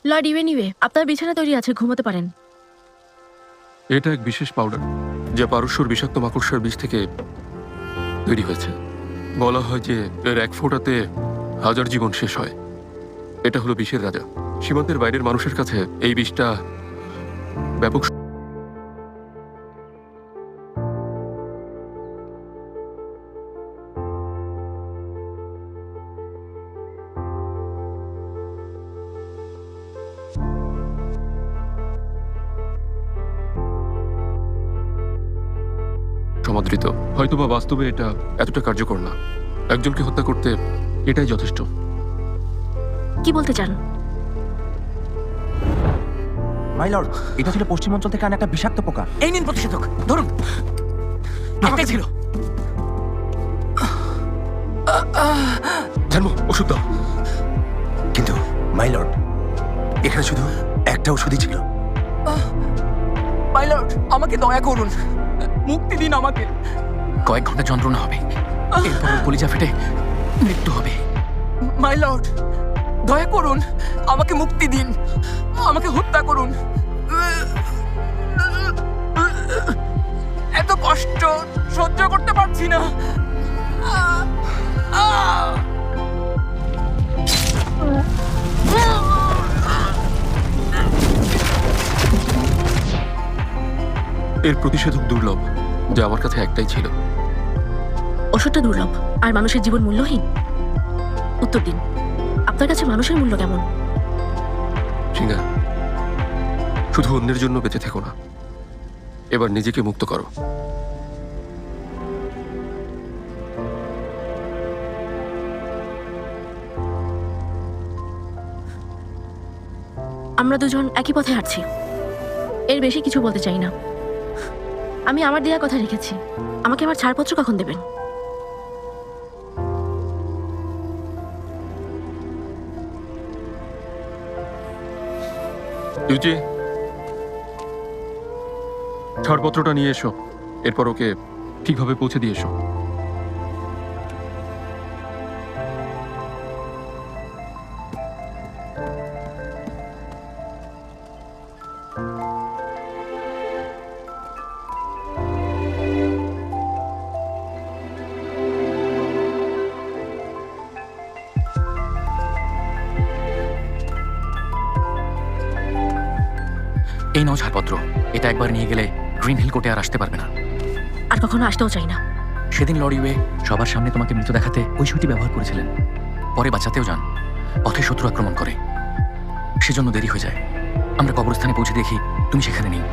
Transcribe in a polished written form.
Lord ইউএনিওয়ে, আপনার বিছানা তৈরি আছে, ঘুমোতে পারেন। এটা এক বিশেষ পাউডার যা পারস্যর বিষাক্ত মাকড়সার বীজ থেকে তৈরি হয়েছে। বলা হয় যে এর এক ফোঁটাতে 1000 জীবন শেষ হয়। এটা হলো বিষের রাজা। সীমান্তের বাইরের মানুষের কাছে এই বিষটা ব্যাপক সমাদৃত। হয়তোবা বাস্তবে এটা এতটা কার্যকর না। একজনকে হত্যা করতে এটাই যথেষ্ট। কি বলতে চান? মাই লর্ড, এটা ছিল পশ্চিমাঞ্চল থেকে আনা একটা বিষাক্ত পোকা। এই নিন প্রতিষেধক, ধরুন। একটাই ছিল। জানবো, ওষুধ দাও। কিন্তু মাই লর্ড, এখানে শুধু একটা ওষুধই ছিল। মাই লর্ড, আমাকে দয়া করুন, মুক্তি দিন আমাকে। কয়েক ঘন্টা যন্ত্রণা হবে, এরপর ওর কলিজা ফেটে মৃত্যু হবে। মাই লর্ড, দয়া করুন, আমাকে মুক্তি দিন, আমাকে হত্যা করুন। এত কষ্ট সহ্য করতে পারছি না। এর প্রতিষেধক দুর্লভ, যা আমার কাছে একটাই ছিল। ওষুধটা দুর্লভ আর মানুষের জীবন মূল্যহীন? উত্তর দিন, আপনার কাছে মানুষের মূল্য কেমন? সিংহা, শুধু অন্যের জন্য বেঁচে থেকো না, এবার নিজেকে মুক্ত করো। আমরা দুজন একই পথে হাঁটছি, এর বেশি কিছু বলতে চাই না। আমি আমার দেয়া কথা রেখেছি। আমাকে আমার ছাড়পত্র কখন দেবেন? ইউজি, ছাড়পত্রটা নিয়ে এসো, এরপর ওকে ঠিকভাবে পৌঁছে দিয়ে এসো। এই নাও ছাড়পত্র, এটা একবার নিয়ে গেলে গ্রিন হিল কোর্টে আর আসতে পারবে না। আর কখনো আসতেও চাই না। সেদিন লর্ড ইউয়ে সবার সামনে তোমাকে মৃত দেখাতে ওই সুইটি ব্যবহার করেছিলেন। পরে বাঁচাতেও যান, পথে শত্রু আক্রমণ করে, সেজন্য দেরি হয়ে যায়। আমরা কবরস্থানে পৌঁছে দেখি তুমি সেখানে নেই।